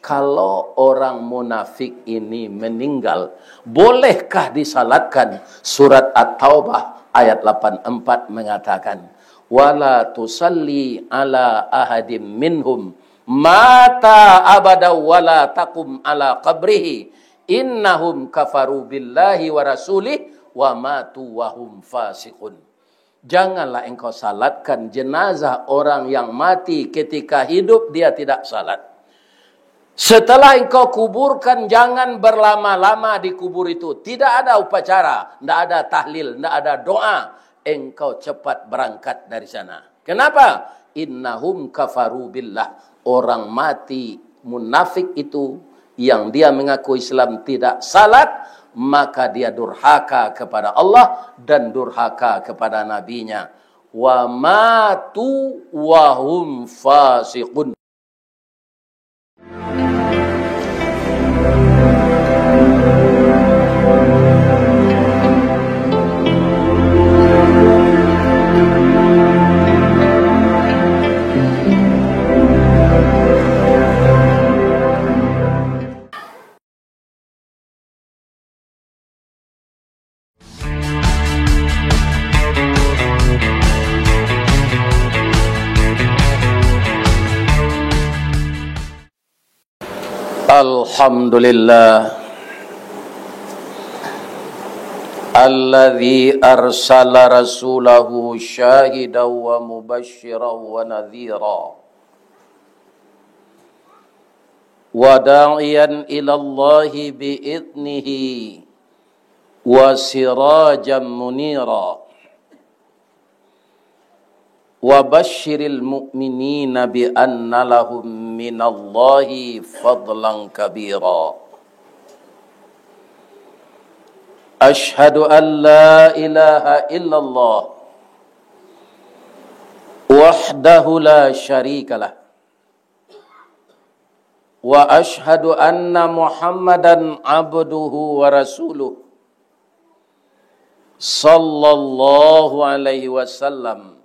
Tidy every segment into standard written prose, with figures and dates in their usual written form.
kalau orang munafik ini meninggal, bolehkah disalatkan? Surat At-Taubah ayat 84 mengatakan, wala tusalli ala ahadim minhum mata abada wala taqum ala qabrihi innahum kafaru billahi wa rasulih wa matu wa hum fasiqun. Janganlah engkau salatkan jenazah orang yang mati ketika hidup dia tidak salat. Setelah engkau kuburkan, jangan berlama-lama di kubur itu. Tidak ada upacara, tidak ada tahlil, tidak ada doa. Engkau cepat berangkat dari sana. Kenapa? Innahum kafaru billah. Orang mati munafik itu yang dia mengaku Islam tidak salat, maka dia durhaka kepada Allah dan durhaka kepada nabinya. Wa matu wa hum fasiqun. Alhamdulillah alladzi arsala rasulahu syahidan wa mubasysyiran wa nadhira wa da'iyan ila Allahi bi'idnihi wa sirajan munira wa basyiril mu'minina bi anna lahum minallahi fadlan kabira. Ashhadu an la ilaha illallah wahdahu la syarikalah wa ashhadu anna Muhammadan abduhu wa rasuluh sallallahu alaihi wasallam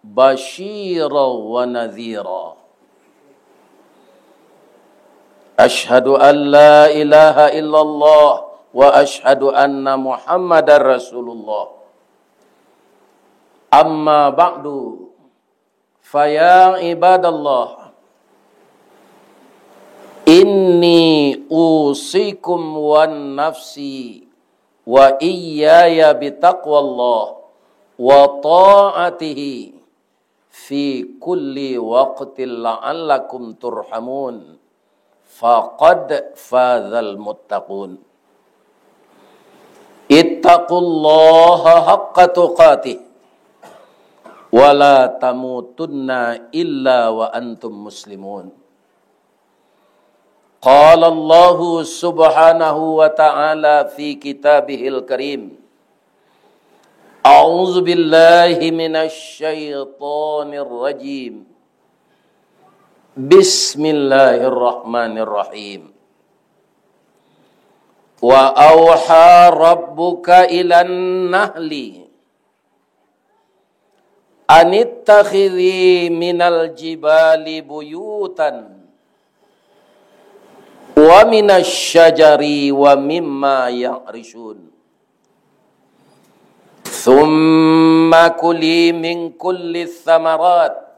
basyira wa nadhira. Ashhadu an la ilaha illallah wa ashhadu anna Muhammadar Rasulullah. Amma ba'du, faya ibadallah, inni usikum wan nafsi wa iyaya bitaqwallah wa ta'atihi fi kulli waqtin la'allakum turhamun. Faqad fadzal muttaqun. Ittaqullaha haqqa tuqatih wa la tamutunna illa wa antum muslimun. Qala Allahu subhanahu wa ta'ala fi kitabihil karim, a'udzu billahi minasy syaithanir rajim. Bismillahirrahmanirrahim. Wa awha rabbuka ilan nahli anittakhidhi minal jibali buyutan wa minasy syajari wa mimma ya'rishun. Thumma kuli min kulli thamarat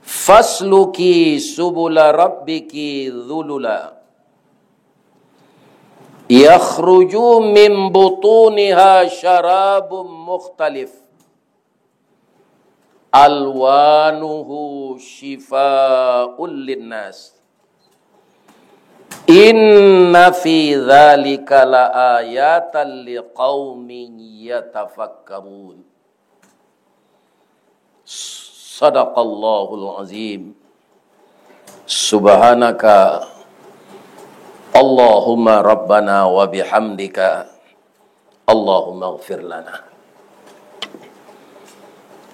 fasluki subula rabbiki dhulula yakhruju min butuniha syarabun mukhtalif alwanuhu shifaa'un linnas inna fi dzalika laayatan liqaumin yatafakkarun. Sadaqallahul azim. Subhanaka Allahumma rabbana wa bihamdika Allahumma ighfir lana.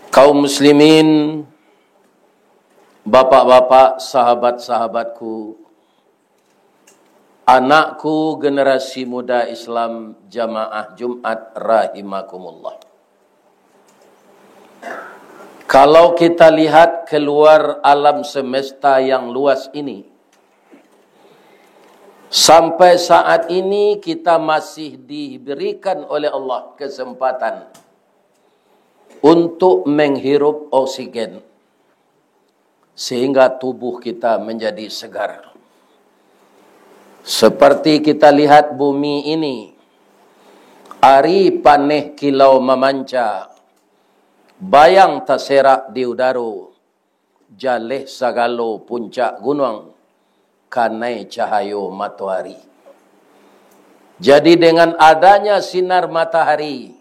Kaum muslimin, bapak-bapak, sahabat-sahabatku, anakku generasi muda Islam jamaah Jumat rahimakumullah. Kalau kita lihat keluar alam semesta yang luas ini, sampai saat ini kita masih diberikan oleh Allah kesempatan untuk menghirup oksigen, sehingga tubuh kita menjadi segar. Seperti kita lihat bumi ini, ari paneh kilau memanca, bayang terserak di udara, jaleh sagalo puncak gunung, kanai cahayo matahari. Jadi dengan adanya sinar matahari,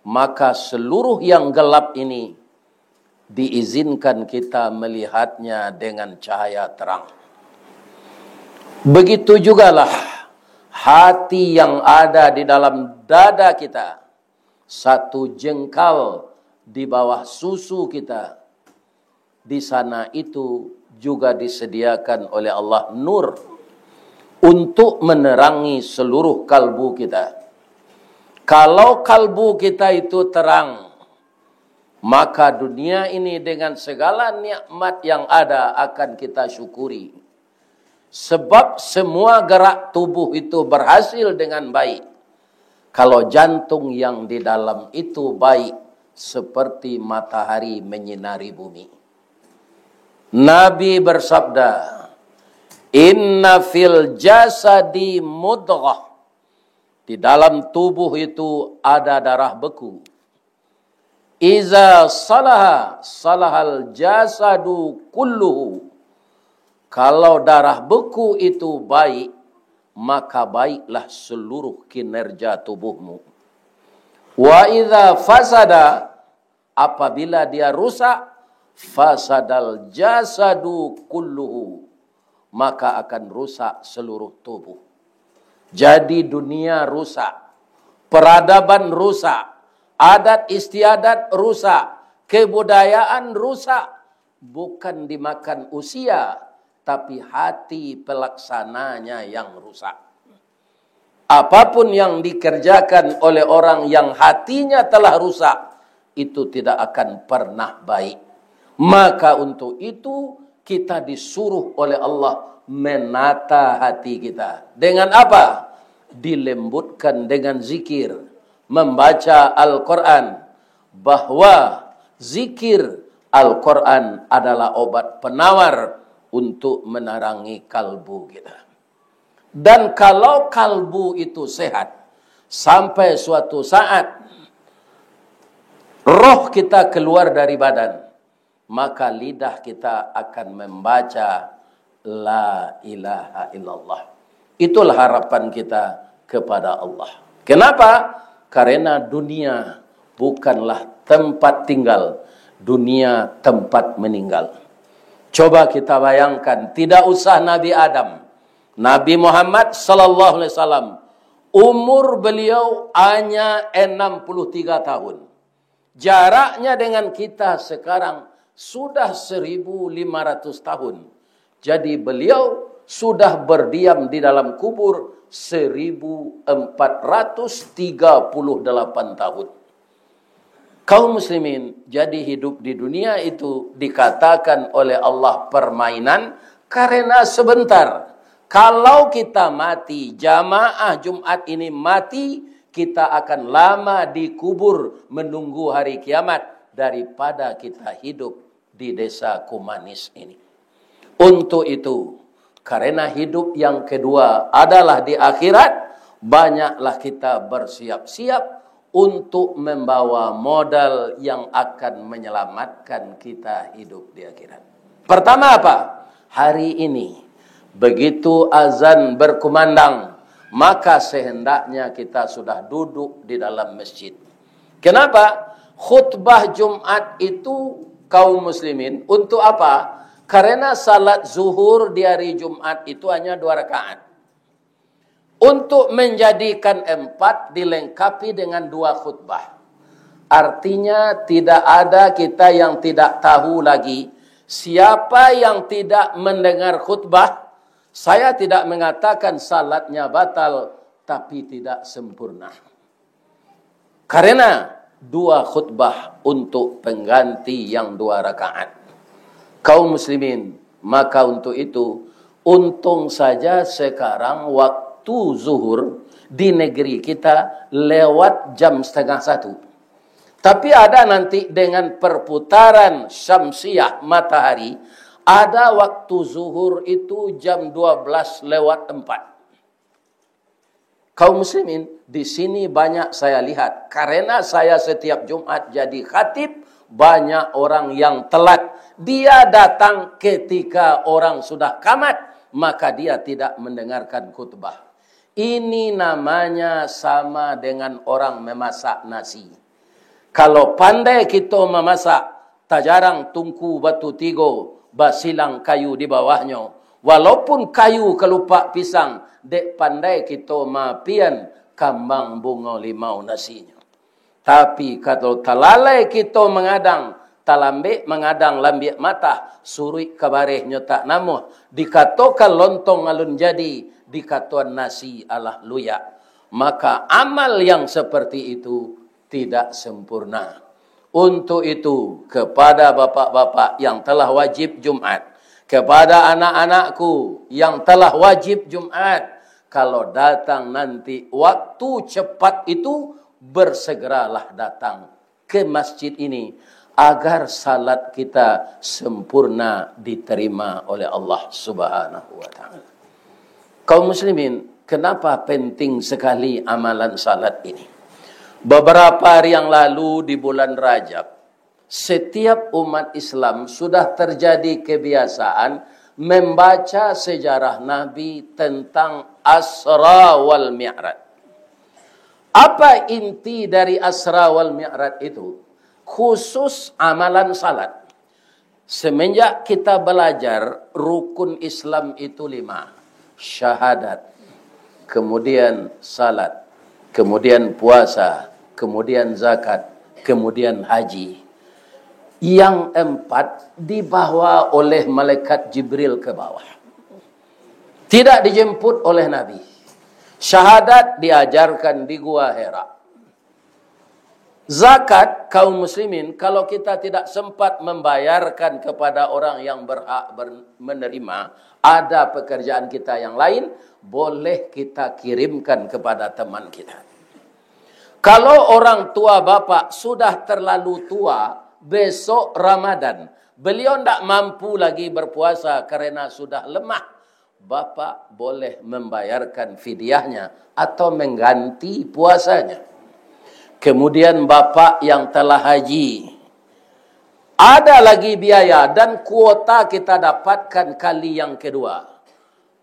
maka seluruh yang gelap ini diizinkan kita melihatnya dengan cahaya terang. Begitu jugalah hati yang ada di dalam dada kita, satu jengkal di bawah susu kita, di sana itu juga disediakan oleh Allah nur untuk menerangi seluruh kalbu kita. Kalau kalbu kita itu terang, maka dunia ini dengan segala nikmat yang ada akan kita syukuri. Sebab semua gerak tubuh itu berhasil dengan baik. Kalau jantung yang di dalam itu baik, seperti matahari menyinari bumi. Nabi bersabda, "Inna fil jasadi mudghah." Di dalam tubuh itu ada darah beku. Iza salaha, salahal jasadu kulluhu. Kalau darah beku itu baik, maka baiklah seluruh kinerja tubuhmu. Wa idza fasada, apabila dia rusak, fasadal jasadu kulluhu, maka akan rusak seluruh tubuh. Jadi dunia rusak, peradaban rusak, adat istiadat rusak, kebudayaan rusak, bukan dimakan usia, tapi hati pelaksananya yang rusak. Apapun yang dikerjakan oleh orang yang hatinya telah rusak, itu tidak akan pernah baik. Maka untuk itu kita disuruh oleh Allah menata hati kita. Dengan apa? Dilembutkan dengan zikir, membaca Al-Quran. Bahwa zikir Al-Quran adalah obat penawar untuk menerangi kalbu kita. Dan kalau kalbu itu sehat, sampai suatu saat roh kita keluar dari badan, maka lidah kita akan membaca La ilaha illallah. Itulah harapan kita kepada Allah. Kenapa? Karena dunia bukanlah tempat tinggal, dunia tempat meninggal. Coba kita bayangkan, tidak usah Nabi Adam, Nabi Muhammad sallallahu alaihi wasallam, umur beliau hanya 63 tahun. Jaraknya dengan kita sekarang sudah 1500 tahun. Jadi beliau sudah berdiam di dalam kubur 1438 tahun. Kaum muslimin, jadi hidup di dunia itu dikatakan oleh Allah permainan karena sebentar. Kalau kita mati, jamaah Jumat ini mati, kita akan lama dikubur menunggu hari kiamat daripada kita hidup di desa Kumanis ini. Untuk itu, karena hidup yang kedua adalah di akhirat, banyaklah kita bersiap-siap untuk membawa modal yang akan menyelamatkan kita hidup di akhirat. Pertama apa? Hari ini, begitu azan berkumandang, maka sehendaknya kita sudah duduk di dalam masjid. Kenapa? Khutbah Jumat itu kaum muslimin untuk apa? Karena salat zuhur di hari Jumat itu hanya 2 rakaat. Untuk menjadikan 4 dilengkapi dengan 2 khutbah. Artinya tidak ada kita yang tidak tahu lagi siapa yang tidak mendengar khutbah. Saya tidak mengatakan salatnya batal, tapi tidak sempurna. Karena 2 khutbah untuk pengganti yang 2 rakaat. Kaum muslimin, maka untuk itu, untung saja sekarang waktu zuhur di negeri kita lewat jam 12:30. Tapi ada nanti dengan perputaran syamsiah matahari, ada waktu zuhur itu jam 12:04. Kaum muslimin, di sini banyak saya lihat, karena saya setiap Jumat jadi khatib, banyak orang yang telat. Dia datang ketika orang sudah qamat, maka dia tidak mendengarkan khutbah. Ini namanya sama dengan orang memasak nasi. Kalau pandai kita memasak, tak jarang tungku batu tigo, basilang kayu di bawahnya. Walaupun kayu kelupak pisang, dek pandai kita mapian kambang bunga limau nasinya. Tapi kalau talalai kita mengadang, talambik mengadang lambiak mata, suri kabarehnya tak namuh, dikatakan lontong alun jadi, dikatakan nasi alah luyak. Maka amal yang seperti itu tidak sempurna. Untuk itu, kepada bapak-bapak yang telah wajib Jumat, kepada anak-anakku yang telah wajib Jumat, kalau datang nanti waktu cepat itu, bersegeralah datang ke masjid ini agar salat kita sempurna diterima oleh Allah Subhanahu wa taala. Kaum muslimin, kenapa penting sekali amalan salat ini? Beberapa hari yang lalu di bulan Rajab, setiap umat Islam sudah terjadi kebiasaan membaca sejarah Nabi tentang Asra wal Mi'raj. Apa inti dari Asra wal Mi'raj itu? Khusus amalan salat. Semenjak kita belajar rukun Islam itu 5. Syahadat, kemudian salat, kemudian puasa, kemudian zakat, kemudian haji. Yang 4 dibawa oleh malaikat Jibril ke bawah. Tidak dijemput oleh Nabi. Syahadat diajarkan di Gua Hira. Zakat, kaum muslimin, kalau kita tidak sempat membayarkan kepada orang yang berhak menerima, ada pekerjaan kita yang lain, boleh kita kirimkan kepada teman kita. Kalau orang tua bapak sudah terlalu tua, besok Ramadan, beliau tidak mampu lagi berpuasa karena sudah lemah, bapak boleh membayarkan fidyahnya atau mengganti puasanya. Kemudian bapak yang telah haji, ada lagi biaya dan kuota kita dapatkan kali yang kedua,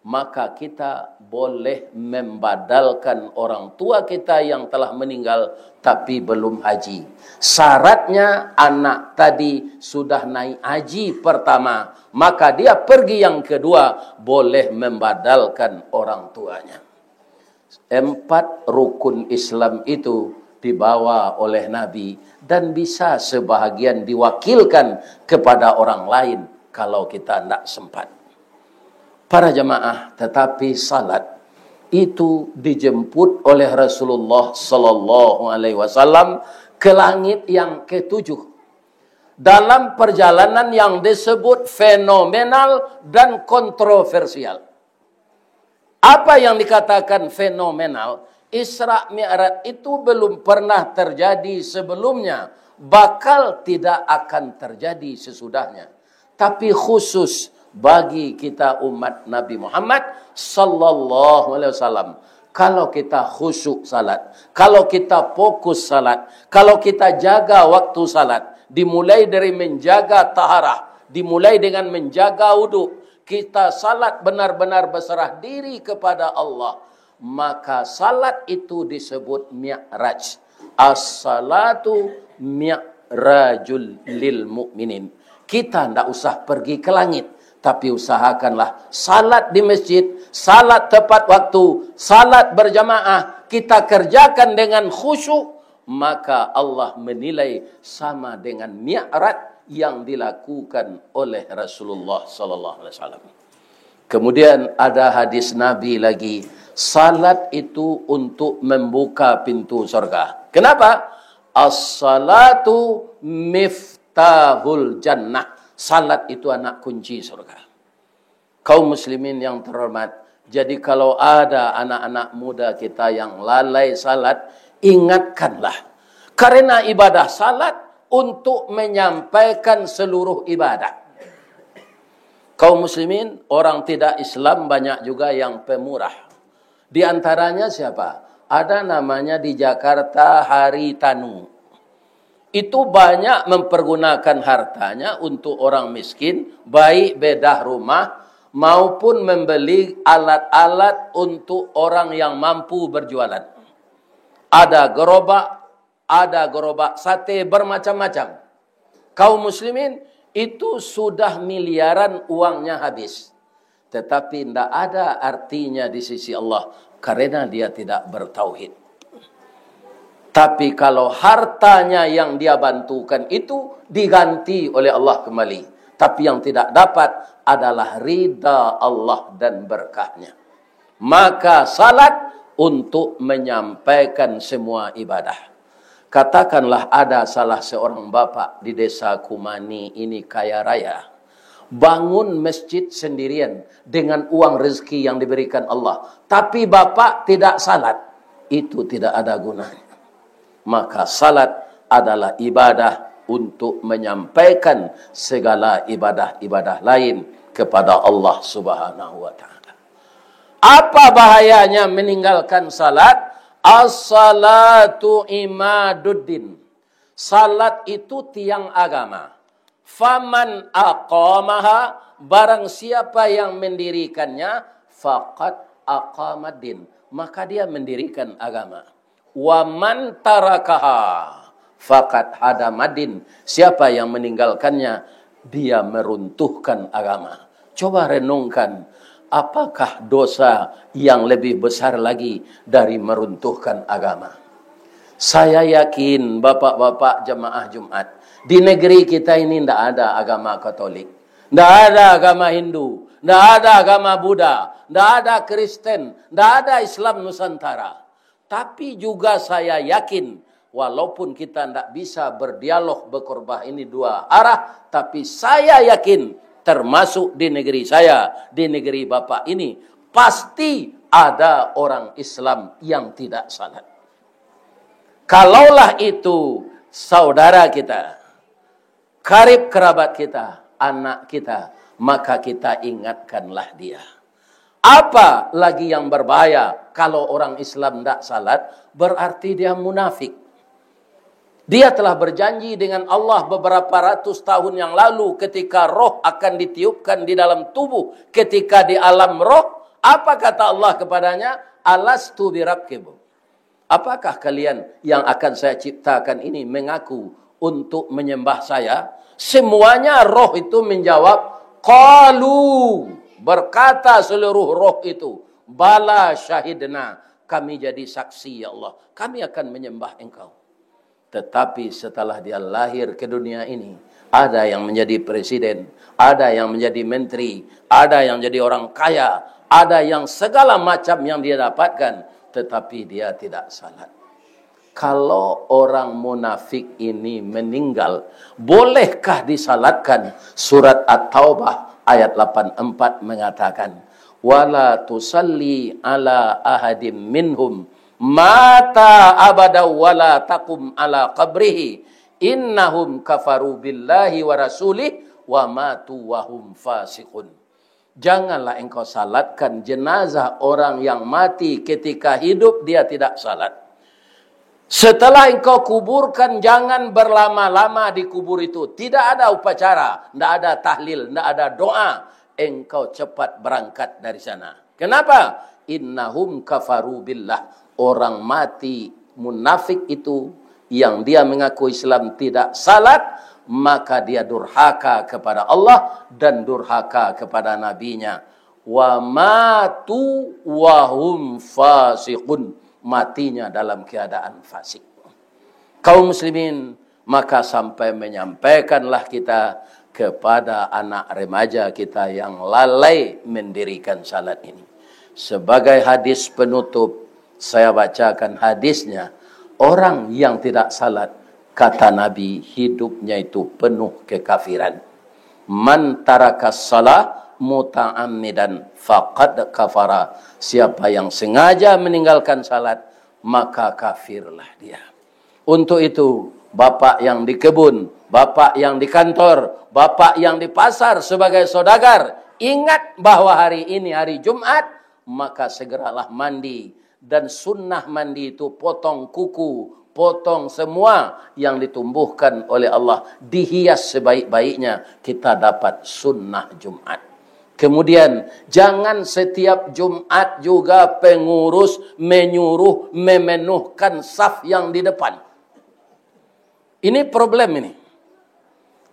maka kita boleh membadalkan orang tua kita yang telah meninggal tapi belum haji. Syaratnya anak tadi sudah naik haji pertama, maka dia pergi yang kedua boleh membadalkan orang tuanya. 4 rukun Islam itu dibawa oleh Nabi dan bisa sebahagian diwakilkan kepada orang lain kalau kita tidak sempat. Para jamaah, tetapi salat itu dijemput oleh Rasulullah sallallahu alaihi wasallam ke langit yang ke-7 dalam perjalanan yang disebut fenomenal dan kontroversial. Apa yang dikatakan fenomenal? Isra Mi'raj itu belum pernah terjadi sebelumnya, bakal tidak akan terjadi sesudahnya. Tapi khusus bagi kita umat Nabi Muhammad sallallahu alaihi wasallam, kalau kita khusyuk salat, kalau kita fokus salat, kalau kita jaga waktu salat, dimulai dari menjaga taharah, dimulai dengan menjaga wudu, kita salat benar-benar berserah diri kepada Allah, maka salat itu disebut mi'raj. As-salatu mi'rajul lil mu'minin. Kita tidak usah pergi ke langit, tapi usahakanlah salat di masjid, salat tepat waktu, salat berjamaah, kita kerjakan dengan khusyuk, maka Allah menilai sama dengan mi'raj yang dilakukan oleh Rasulullah sallallahu alaihi wasallam. Kemudian ada hadis Nabi lagi, salat itu untuk membuka pintu surga. Kenapa? As-salatu miftahul jannah. Salat itu anak kunci surga. Kaum muslimin yang terhormat, jadi kalau ada anak-anak muda kita yang lalai salat, ingatkanlah. Karena ibadah salat untuk menyampaikan seluruh ibadah. Kaum muslimin, orang tidak Islam banyak juga yang pemurah. Di antaranya siapa? Ada namanya di Jakarta Hari Tanu. Itu banyak mempergunakan hartanya untuk orang miskin, baik bedah rumah maupun membeli alat-alat untuk orang yang mampu berjualan. Ada gerobak sate bermacam-macam. Kaum muslimin itu sudah miliaran uangnya habis. Tetapi tidak ada artinya di sisi Allah karena dia tidak bertauhid. Tapi kalau hartanya yang dia bantukan itu diganti oleh Allah kembali. Tapi yang tidak dapat adalah ridha Allah dan berkahnya. Maka salat untuk menyampaikan semua ibadah. Katakanlah ada salah seorang bapak di desa Kumani ini kaya raya. Bangun masjid sendirian dengan uang rezeki yang diberikan Allah. Tapi bapak tidak salat. Itu tidak ada gunanya. Maka salat adalah ibadah untuk menyampaikan segala ibadah-ibadah lain kepada Allah Subhanahu wa taala. Apa bahayanya meninggalkan salat? As-salatu imaduddin. Salat itu tiang agama. Faman aqamaha, barang siapa yang mendirikannya, faqad aqamaddin, maka dia mendirikan agama. Wa man tarakaha faqad hadamadin, siapa yang meninggalkannya dia meruntuhkan agama. Coba renungkan, apakah dosa yang lebih besar lagi dari meruntuhkan agama? Saya yakin bapak-bapak jemaah Jumat, di negeri kita ini tidak ada agama Katolik, tidak ada agama Hindu, tidak ada agama Buddha, tidak ada Kristen, tidak ada Islam Nusantara. Tapi juga saya yakin, walaupun kita tidak bisa berdialog berkorbah ini dua arah, tapi saya yakin termasuk di negeri saya, di negeri Bapak ini, pasti ada orang Islam yang tidak salat. Kalaulah itu saudara kita, karib kerabat kita, anak kita, maka kita ingatkanlah dia. Apa lagi yang berbahaya kalau orang Islam tidak salat? Berarti dia munafik. Dia telah berjanji dengan Allah beberapa ratus tahun yang lalu ketika roh akan ditiupkan di dalam tubuh. Ketika di alam roh, apa kata Allah kepadanya? Alastu birabkikum. Apakah kalian yang akan saya ciptakan ini mengaku untuk menyembah saya? Semuanya roh itu menjawab, qalu. Berkata seluruh roh itu, bala syahidna, kami jadi saksi ya Allah, kami akan menyembah engkau. Tetapi setelah dia lahir ke dunia ini, ada yang menjadi presiden, ada yang menjadi menteri, ada yang jadi orang kaya, ada yang segala macam yang dia dapatkan, tetapi dia tidak salat. Kalau orang munafik ini meninggal, bolehkah disalatkan? Surat At-Taubah ayat 84 mengatakan, wala tusalli ala ahadim minhum mata abada wala taqum ala qabrihi innahum kafaru billahi wa rasulih wa matu wa hum fasiqun. Janganlah engkau salatkan jenazah orang yang mati ketika hidup dia tidak salat. Setelah engkau kuburkan, jangan berlama-lama di kubur itu. Tidak ada upacara, tidak ada tahlil, tidak ada doa. Engkau cepat berangkat dari sana. Kenapa? Innahum kafaru billah. Orang mati munafik itu yang dia mengaku Islam tidak salat, maka dia durhaka kepada Allah dan durhaka kepada nabinya. Wa matu wa hum fasiqun. Matinya dalam keadaan fasik. Kaum muslimin, maka sampai menyampaikanlah kita kepada anak remaja kita yang lalai mendirikan salat ini. Sebagai hadis penutup, saya bacakan hadisnya. Orang yang tidak salat kata Nabi, hidupnya itu penuh kekafiran. Man tarakas salah muta'ammidan faqad kafara. Siapa yang sengaja meninggalkan salat, maka kafirlah dia. Untuk itu, bapak yang di kebun, bapak yang di kantor, bapak yang di pasar sebagai saudagar, ingat bahwa hari ini hari Jumat, maka segeralah mandi. Dan sunnah mandi itu potong kuku, potong semua yang ditumbuhkan oleh Allah, dihias sebaik-baiknya, kita dapat sunnah Jumat. Kemudian, jangan setiap Jumat juga pengurus menyuruh memenuhkan saf yang di depan. Ini problem ini.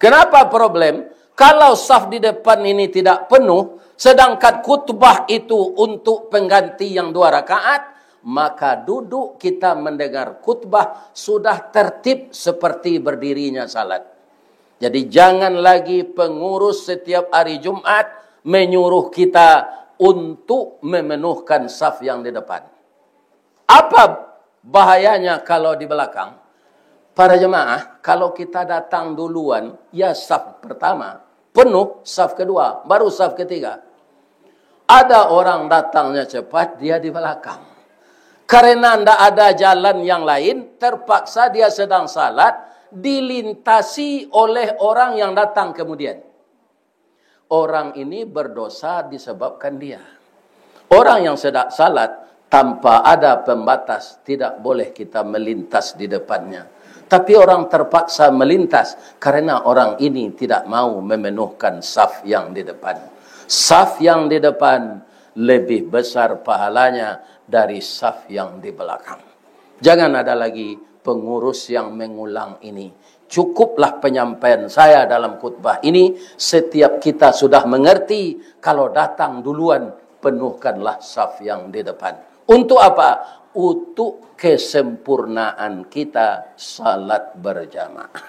Kenapa problem? Kalau saf di depan ini tidak penuh, sedangkan khutbah itu untuk pengganti yang 2 rakaat, maka duduk kita mendengar khutbah sudah tertib seperti berdirinya salat. Jadi jangan lagi pengurus setiap hari Jumat menyuruh kita untuk memenuhkan saf yang di depan. Apa bahayanya kalau di belakang? Para jemaah, kalau kita datang duluan, ya saf pertama, penuh, saf kedua, baru saf ketiga. Ada orang datangnya cepat, dia di belakang. Karena tidak ada jalan yang lain, terpaksa dia sedang salat, dilintasi oleh orang yang datang kemudian. Orang ini berdosa disebabkan dia. Orang yang sedang salat tanpa ada pembatas, tidak boleh kita melintas di depannya. Tapi orang terpaksa melintas karena orang ini tidak mau memenuhkan saf yang di depan. Saf yang di depan lebih besar pahalanya dari saf yang di belakang. Jangan ada lagi pengurus yang mengulang ini. Cukuplah penyampaian saya dalam khutbah ini. Setiap kita sudah mengerti, kalau datang duluan, penuhkanlah saf yang di depan. Untuk apa? Untuk kesempurnaan kita salat berjamaah.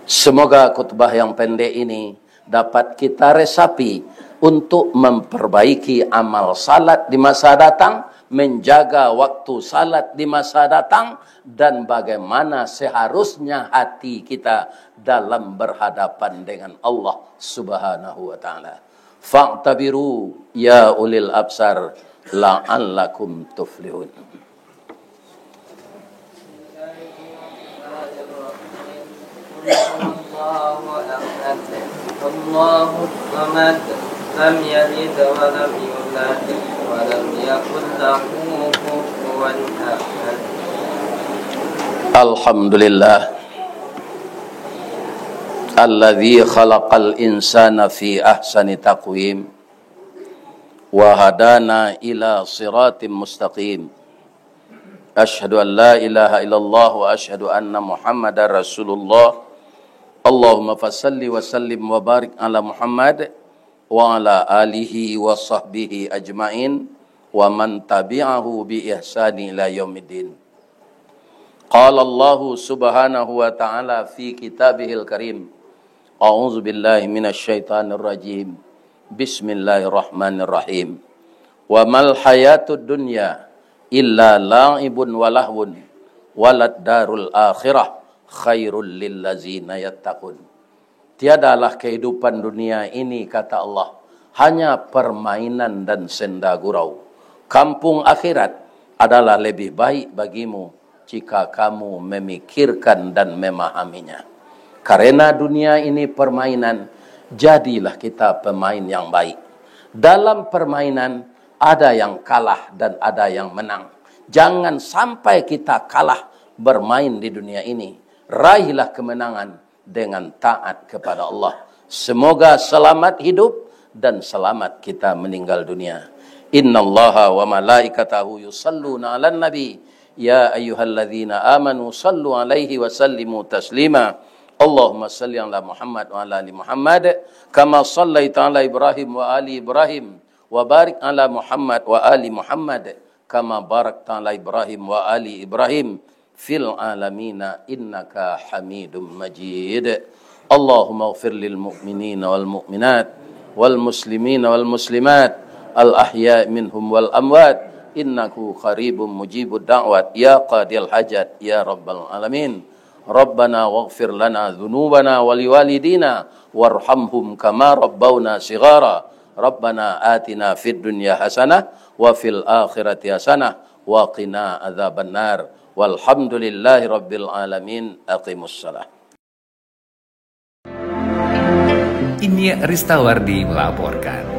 Semoga khutbah yang pendek ini dapat kita resapi untuk memperbaiki amal salat di masa datang, menjaga waktu salat di masa datang, dan bagaimana seharusnya hati kita dalam berhadapan dengan Allah Subhanahu wa taala. Fa'tabiru ya ulil absar la'allakum tuflihun. Allahu samad, lam yalid wa lam yulad wa lam yakul lahu kufuwan ahad. Alhamdulillah alladzi khalaqal insana fi ahsani taqwim wa hadana ila siratim mustaqim. Asyhadu an la ilaha illallah wa asyhadu anna Muhammadar Rasulullah. Allahumma fassalli wa sallim wa barik ala Muhammad wa ala alihi wa sahbihi ajmain wa man tabi'ahu bi ihsani ila yaumiddin. Qala Allah subhanahu wa ta'ala fi kitabihil karim. A'udzu billahi minasy syaithanir rajim. Bismillahirrahmanirrahim. Wa mal hayatud dunya illa la'ibun wa lahwun walad darul akhirah khairul lil ladzina yattaqun. Tiadalah kehidupan dunia ini, kata Allah, hanya permainan dan senda gurau. Kampung akhirat adalah lebih baik bagimu jika kamu memikirkan dan memahaminya. Karena dunia ini permainan, jadilah kita pemain yang baik. Dalam permainan ada yang kalah dan ada yang menang. Jangan sampai kita kalah bermain di dunia ini. Raihlah kemenangan dengan taat kepada Allah. Semoga selamat hidup dan selamat kita meninggal dunia. Innallaha wa malaikatahu yusalluna 'alan nabi. Ya ayyuhalladzina amanu sallu alaihi wa sallimu taslima. Allahumma salli ala Muhammad wa ala ali Muhammad kama sallaita ala Ibrahim wa ali Ibrahim wa barik ala Muhammad wa ali Muhammad kama barakta ala Ibrahim wa ali Ibrahim fil alamina innaka Hamidum Majid. Allahumma ighfir lil mu'minina wal mu'minat wal muslimina wal muslimat al ahya' minhum wal amwat innahu qaribun mujibud da'wat ya qadil hajat ya rabbal alamin. Rabbana waghfir lana dhunubana waliwalidina warhamhum kama rabbawna shighara. Rabbana atina fid dunya hasanah wa fil akhirati hasanah wa qina adzabannar. Walhamdulillahi rabbil alamin. Aqimussalah. Ini Ristawardi melaporkan.